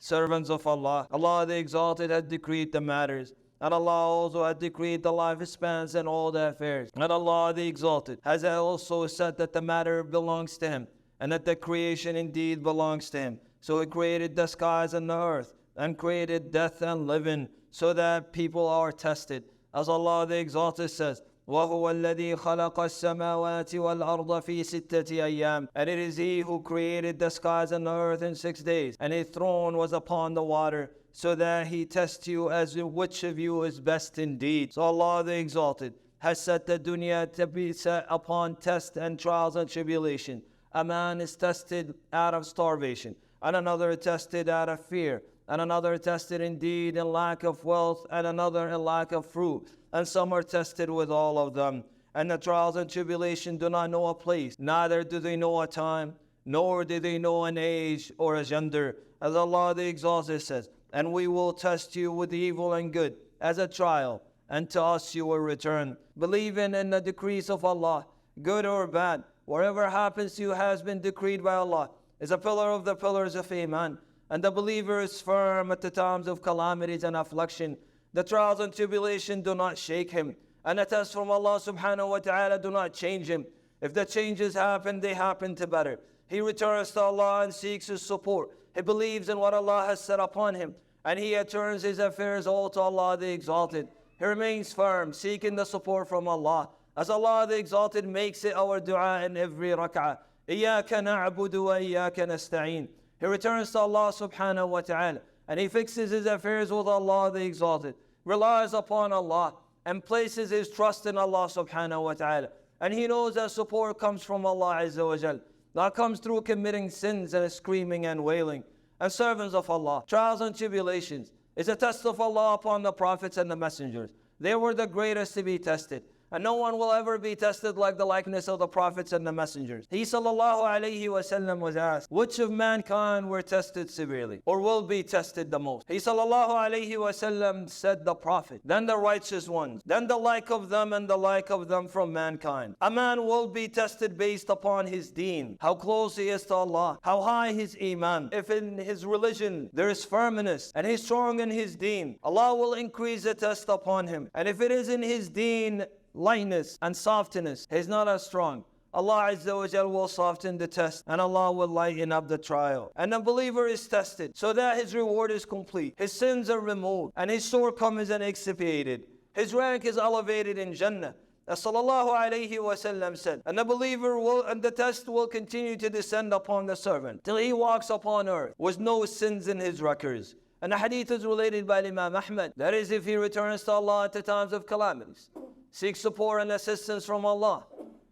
Servants of Allah, Allah the Exalted had decreed the matters. And Allah also had decreed the lifespans and all the affairs. And Allah the Exalted has also said that the matter belongs to Him, and that the creation indeed belongs to Him. So He created the skies and the earth, and created death and living, so that people are tested. As Allah the Exalted says, وَهُوَ الَّذِي خَلَقَ السَّمَاوَاتِ وَالْأَرْضَ فِي سِتَّةِ أَيَّامٍ. And it is He who created the skies and the earth in 6 days. And His throne was upon the water, so that He tests you as to which of you is best indeed. So Allah the Exalted has set the dunya to be set upon test and trials and tribulation. A man is tested out of starvation, and another tested out of fear, and another tested indeed in lack of wealth, and another in lack of fruit, and some are tested with all of them. And the trials and tribulation do not know a place, neither do they know a time, nor do they know an age or a gender. As Allah the Exalted says, and we will test you with evil and good as a trial, and to us you will return. Believing in the decrees of Allah, good or bad, whatever happens to you has been decreed by Allah, is a pillar of the pillars of Iman. And the believer is firm at the times of calamities and affliction. The trials and tribulation do not shake him, and the tests from Allah subhanahu wa ta'ala do not change him. If the changes happen, they happen to better. He returns to Allah and seeks His support. He believes in what Allah has set upon him, and he turns his affairs all to Allah the Exalted. He remains firm, seeking the support from Allah, as Allah the Exalted makes it our dua in every rak'ah. إِيَّاكَ نَعْبُدُ وَإِيَّاكَ نَسْتَعِينُ. He returns to Allah subhanahu wa ta'ala, and he fixes his affairs with Allah the Exalted, relies upon Allah, and places his trust in Allah subhanahu wa ta'ala. And he knows that support comes from Allah Azza wa Jal. That comes through committing sins and screaming and wailing. And servants of Allah, trials and tribulations is a test of Allah upon the prophets and the messengers. They were the greatest to be tested. And no one will ever be tested like the likeness of the prophets and the messengers. He sallallahu alayhi wasallam was asked, which of mankind were tested severely, or will be tested the most? He sallallahu alayhi wasallam said, the prophet, then the righteous ones, then the like of them and the like of them from mankind. A man will be tested based upon his deen, how close he is to Allah, how high his iman. If in his religion there is firmness and he's strong in his deen, Allah will increase the test upon him. And if it is in his deen lightness and softness, he's not as strong, Allah Azza wa Jal will soften the test, and Allah will lighten up the trial. And the believer is tested so that his reward is complete, his sins are removed, and his shortcomings are expiated. His rank is elevated in Jennah, as sallallahu alayhi wasallam said. And the believer will, and the test will continue to descend upon the servant till he walks upon earth with no sins in his records. And the hadith is related by Imam Ahmad, that is, if he returns to Allah at the times of calamities, seeks support and assistance from Allah,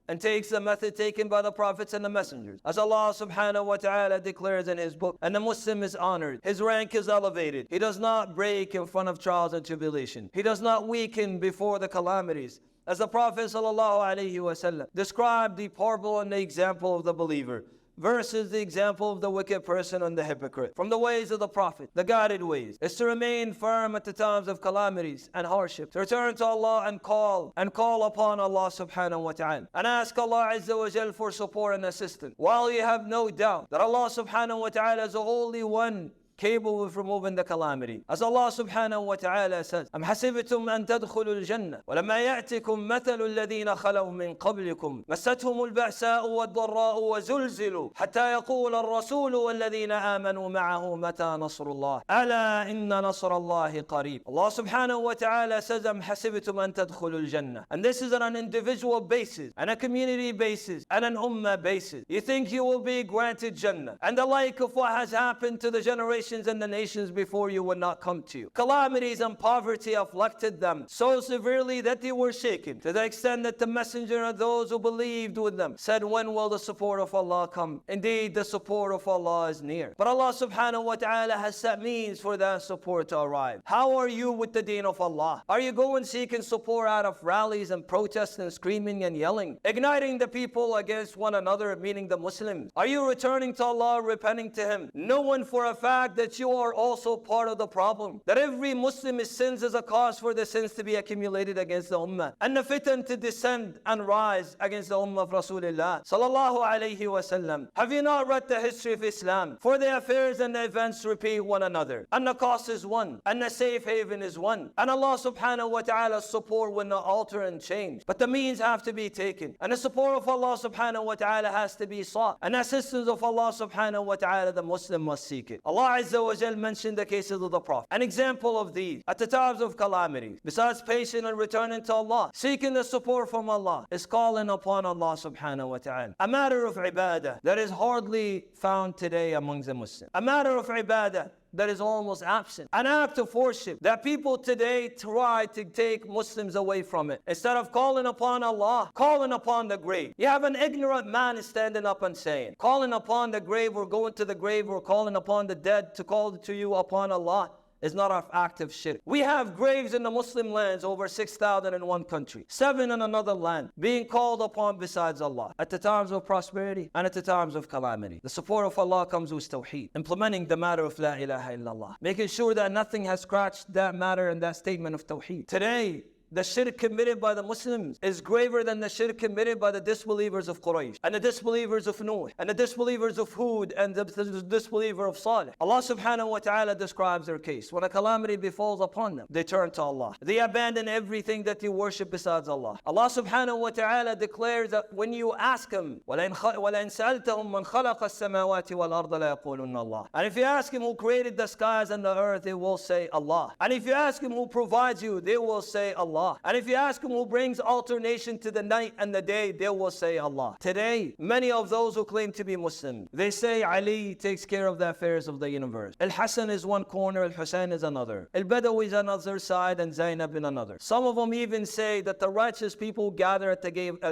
and takes the method taken by the prophets and the messengers, as Allah subhanahu wa ta'ala declares in His book, and the Muslim is honored, his rank is elevated, he does not break in front of trials and tribulation, he does not weaken before the calamities. As the Prophet sallallahu alaihi wasallam described the parable and the example of the believer versus the example of the wicked person and the hypocrite. From the ways of the Prophet, the guided ways, is to remain firm at the times of calamities and hardship, to return to Allah and call upon Allah subhanahu wa ta'ala, and ask Allah Azza wa Jal for support and assistance, while you have no doubt that Allah subhanahu wa ta'ala is the only one capable of removing the calamity. As Allah subhanahu wa ta'ala says, أَمْ حَسِبْتُمْ أَن تَدْخُلُوا الْجَنَّةَ وَلَمَّا يَأْتِكُمْ مَثَلُ الَّذِينَ خَلَوْا مِنْ قَبْلِكُمْ مَسَّتْهُمُ الْبَأْسَاءُ وَالضَّرَّاءُ وَزُلْزِلُوا حَتَّى يَقُولَ الرَّسُولُ وَالَّذِينَ آمَنُوا مَعَهُ مَتَى نَصْرُ اللَّهِ أَلَا إِنَّ نَصْرَ اللَّهِ قَرِيبٌ. Allah subhanahu wa ta'ala says, أَمْ حَسِبْتُمْ أَن تَدْخُلُوا الْجَنَّةَ. And this is on an individual basis, and a community basis, and an ummah basis. You think you will be granted Jannah, and the like of what has happened to the generations and the nations before you would not come to you. Calamities and poverty afflicted them so severely that they were shaken, to the extent that the messenger and those who believed with them said, when will the support of Allah come? Indeed, the support of Allah is near. But Allah subhanahu wa ta'ala has set means for that support to arrive. How are you with the deen of Allah? Are you going seeking support out of rallies and protests and screaming and yelling, igniting the people against one another, meaning the Muslims? Are you returning to Allah, repenting to Him, knowing for a fact that you are also part of the problem. That every Muslim's sins is a cause for the sins to be accumulated against the ummah, and the fitan to descend and rise against the ummah of Rasulullah sallallahu alayhi wasallam. Have you not read the history of Islam? For the affairs and the events repeat one another, and the cause is one, and the safe haven is one, and Allah subhanahu wa ta'ala's support will not alter and change, but the means have to be taken, and the support of Allah subhanahu wa ta'ala has to be sought, and assistance of Allah subhanahu wa ta'ala the Muslim must seek it. Allah Azza wa Jal mentioned the cases of the Prophet. An example of these at the times of calamity, besides patient and returning to Allah, seeking the support from Allah, is calling upon Allah subhanahu wa ta'ala. A matter of ibadah that is hardly found today among the Muslims. A matter of ibadah that is almost absent. An act of worship that people today try to take Muslims away from it. Instead of calling upon Allah, calling upon the grave. You have an ignorant man standing up and saying, calling upon the grave, or going to the grave, or calling upon the dead to call to you upon Allah, is not an act of shirk. We have graves in the Muslim lands, over 6,000 in one country, 7 in another land, being called upon besides Allah at the times of prosperity and at the times of calamity. The support of Allah comes with tawheed, implementing the matter of la ilaha illallah, making sure that nothing has scratched that matter and that statement of tawheed. Today, the shirk committed by the Muslims is graver than the shirk committed by the disbelievers of Quraysh, and the disbelievers of Nuh, and the disbelievers of Hud, and the disbeliever of Salih. Allah subhanahu wa ta'ala describes their case. When a calamity befalls upon them, they turn to Allah. They abandon everything that they worship besides Allah. Allah subhanahu wa ta'ala declares that when you ask Him, وَلَئِنْ سَأَلْتَهُمْ مَنْ خَلَقَ السَّمَاوَاتِ وَالْأَرْضَ لَيَقُولُنَّ اللَّهُ. And if you ask Him who created the skies and the earth, they will say Allah. And if you ask Him who provides you, they will say Allah. And if you ask Him who brings alternation to the night and the day, they will say Allah. Today, many of those who claim to be Muslim, they say Ali takes care of the affairs of the universe. Al-Hassan is one corner, Al-Hussein is another. Al-Badawi is another side, and Zainab in another. Some of them even say that the righteous people gather at the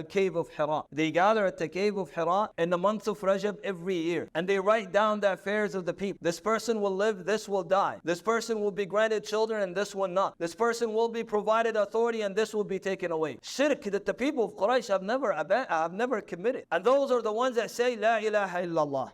cave of Hira. They gather at the cave of Hira in the month of Rajab every year, and they write down the affairs of the people. This person will live, this will die. This person will be granted children, and this one not. This person will be provided authority, and this will be taken away. Shirk that the people of Quraysh have never committed. And those are the ones that say La ilaha illallah.